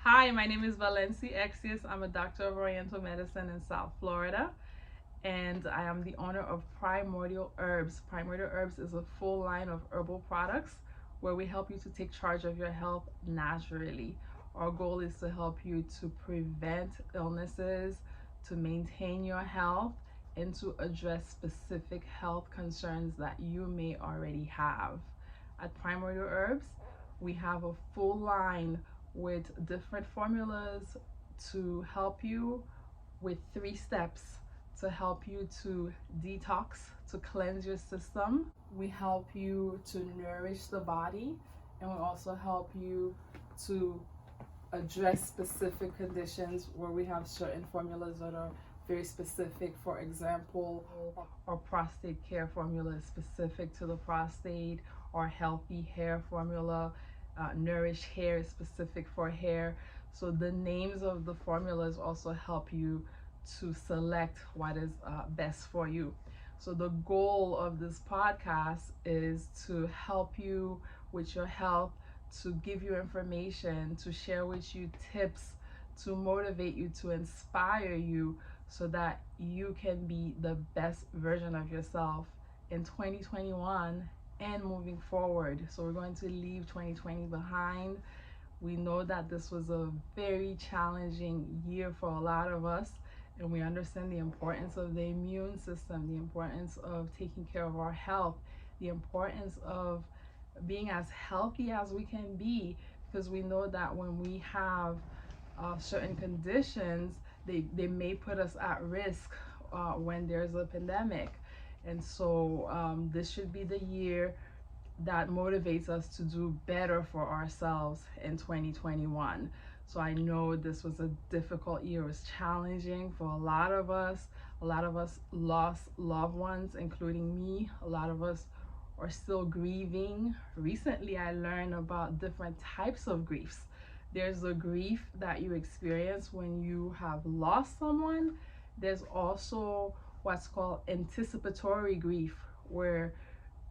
Hi, my name is Valencie Exceus. I'm a doctor of Oriental Medicine in South Florida, and I am the owner of Primordial Herbs. Primordial Herbs is a full line of herbal products where we help you to take charge of your health naturally. Our goal is to help you to prevent illnesses, to maintain your health, and to address specific health concerns that you may already have. At Primordial Herbs, we have a full line with different formulas to help you with 3 steps to help you to detox, to cleanse your system. We help you to nourish the body, and we also help you to address specific conditions where we have certain formulas that are very specific. For example, our prostate care formula is specific to the prostate, or healthy hair formula, nourish hair is specific for hair. So the names of the formulas also help you to select what is best for you. So the goal of this podcast is to help you with your health, to give you information, to share with you tips, to motivate you, to inspire you so that you can be the best version of yourself in 2021 and moving forward. So we're going to leave 2020 behind. We know that this was a very challenging year for a lot of us, and we understand the importance of the immune system, the importance of taking care of our health, the importance of being as healthy as we can be, because we know that when we have certain conditions, they may put us at risk when there's a pandemic. And so this should be the year that motivates us to do better for ourselves in 2021. So I know this was a difficult year. It was challenging for a lot of us. A lot of us lost loved ones, including me. A lot of us are still grieving. Recently, I learned about different types of griefs. There's the grief that you experience when you have lost someone. There's also what's called anticipatory grief, where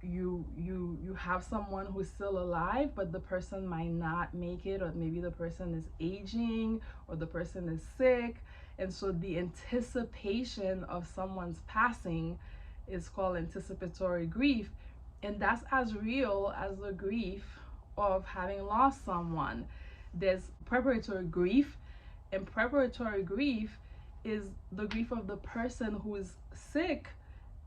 you have someone who's still alive, but the person might not make it, or maybe the person is aging, or the person is sick, and so the anticipation of someone's passing is called anticipatory grief, and that's as real as the grief of having lost someone. There's preparatory grief, and preparatory grief is the grief of the person who is sick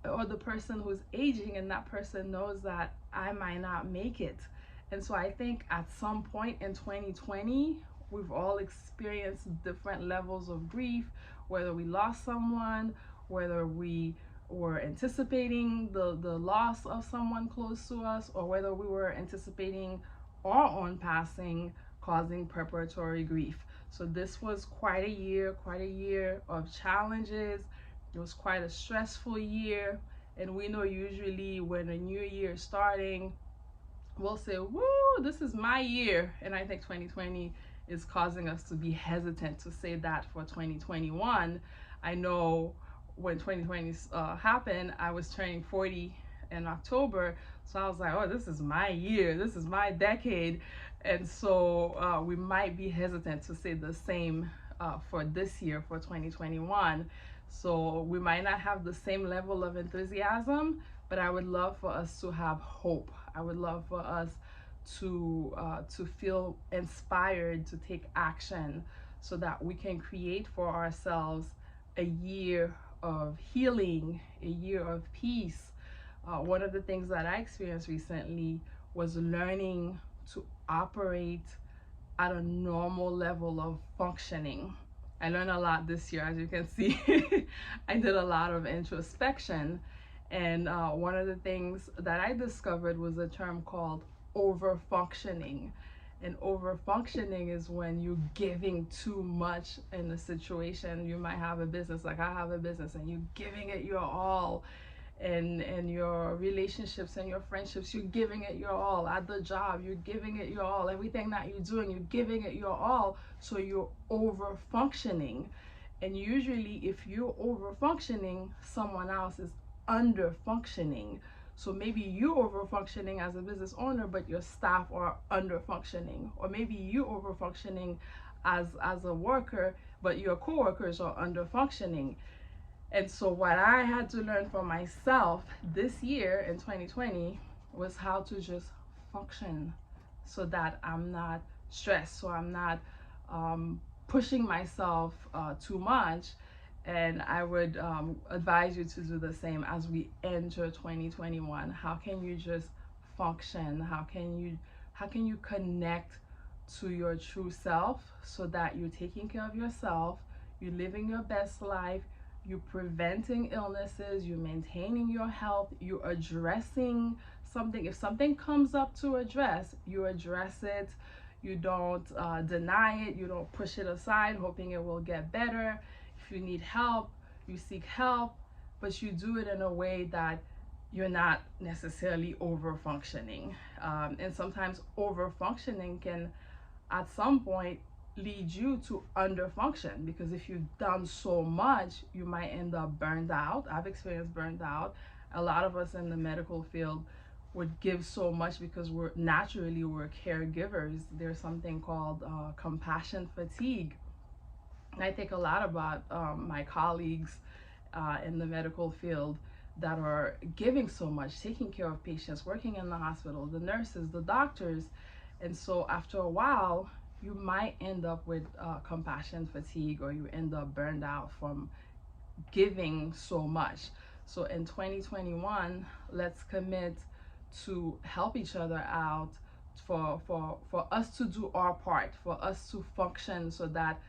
or the person who's aging, and that person knows that I might not make it. And so I think at some point in 2020, we've all experienced different levels of grief, whether we lost someone, whether we were anticipating the loss of someone close to us, or whether we were anticipating our own passing, causing preparatory grief. So this was quite a year of challenges. It was quite a stressful year, and we know usually when a new year is starting, we'll say, woo, this is my year. And I think 2020 is causing us to be hesitant to say that for 2021. I know when 2020 happened, I was turning 40 in October. So I was like, oh, this is my year. This is my decade. And so we might be hesitant to say the same for this year, for 2021. So we might not have the same level of enthusiasm, but I would love for us to have hope. I would love for us to feel inspired to take action, so that we can create for ourselves a year of healing, a year of peace. One of the things that I experienced recently was learning to operate at a normal level of functioning. I learned a lot this year, as you can see. I did a lot of introspection, and one of the things that I discovered was a term called over functioning. And over functioning is when you're giving too much in a situation. You might have a business, like I have a business, and you're giving it your all. And your relationships and your friendships, you're giving it your all. At the job, you're giving it your all. Everything that you're doing, you're giving it your all. So you're over functioning. And usually if you're over functioning, someone else is under functioning. So maybe you over functioning as a business owner, but your staff are under functioning, or maybe you over functioning as a worker, but your coworkers are under functioning. And so what I had to learn for myself this year in 2020 was how to just function, so that I'm not stressed, so I'm not pushing myself too much. And I would advise you to do the same as we enter 2021. How can you just function? How can you connect to your true self, so that you're taking care of yourself, you're living your best life, you're preventing illnesses, you're maintaining your health, you're addressing something. If something comes up to address, you address it. You don't deny it, you don't push it aside hoping it will get better. If you need help, you seek help, but you do it in a way that you're not necessarily over functioning. And sometimes over functioning can at some point lead you to underfunction, because if you've done so much, you might end up burned out. I've experienced burned out. A lot of us in the medical field would give so much because we're caregivers. There's something called compassion fatigue. And I think a lot about my colleagues in the medical field that are giving so much, taking care of patients, working in the hospital, the nurses, the doctors. And so after a while, you might end up with compassion fatigue, or you end up burned out from giving so much. So in 2021, let's commit to help each other out, for us to do our part, for us to function, so that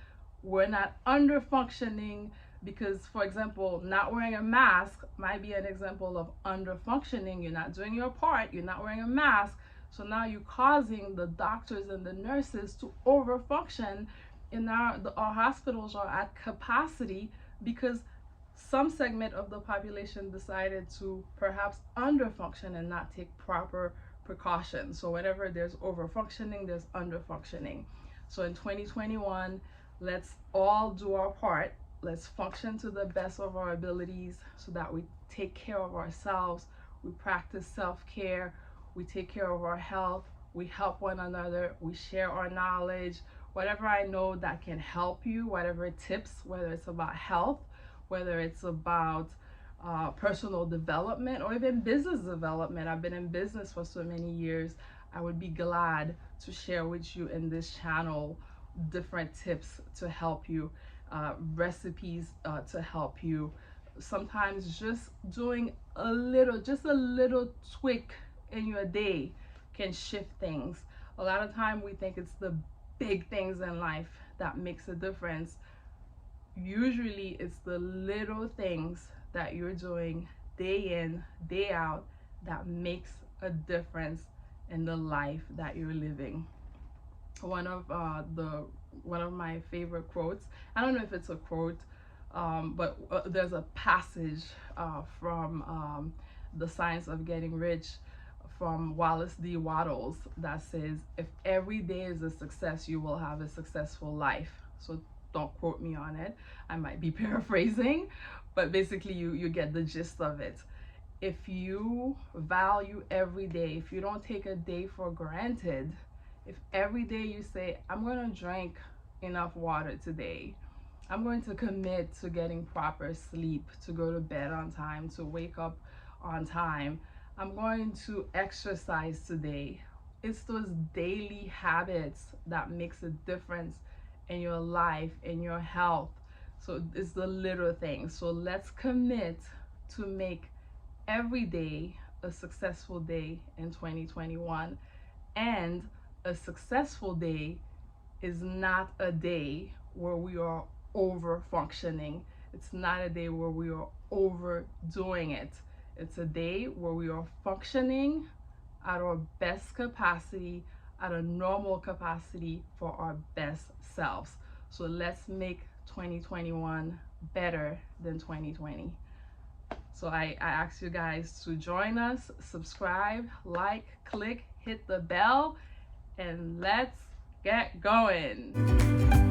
we're not under functioning. Because, for example, not wearing a mask might be an example of under functioning. You're not doing your part, you're not wearing a mask, so now you're causing the doctors and the nurses to over function. In our hospitals are at capacity because some segment of the population decided to perhaps underfunction and not take proper precautions. So whenever there's overfunctioning, there's underfunctioning. So in 2021, let's all do our part. Let's function to the best of our abilities, so that we take care of ourselves, we practice self-care, we take care of our health, we help one another, we share our knowledge. Whatever I know that can help you, whatever tips, whether it's about health, whether it's about personal development, or even business development. I've been in business for so many years. I would be glad to share with you in this channel different tips to help you, recipes to help you. Sometimes just doing a little tweak in your day can shift things. A lot of time we think it's the big things in life that makes a difference. Usually it's the little things that you're doing day in, day out, that makes a difference in the life that you're living. One of my favorite quotes, I don't know if it's a quote, but there's a passage from The Science of Getting Rich from Wallace D. Wattles that says, if every day is a success, you will have a successful life. So don't quote me on it, I might be paraphrasing, but basically you get the gist of it. If you value every day, if you don't take a day for granted, if every day you say, I'm going to drink enough water today, I'm going to commit to getting proper sleep, to go to bed on time, to wake up on time, I'm going to exercise today. It's those daily habits that makes a difference in your life, in your health. So it's the little things. So let's commit to make every day a successful day in 2021. And a successful day is not a day where we are over functioning. It's not a day where we are overdoing it. It's a day where we are functioning at our best capacity, at a normal capacity for our best selves. So let's make 2021 better than 2020. So I ask you guys to join us, subscribe, like, click, hit the bell, and let's get going.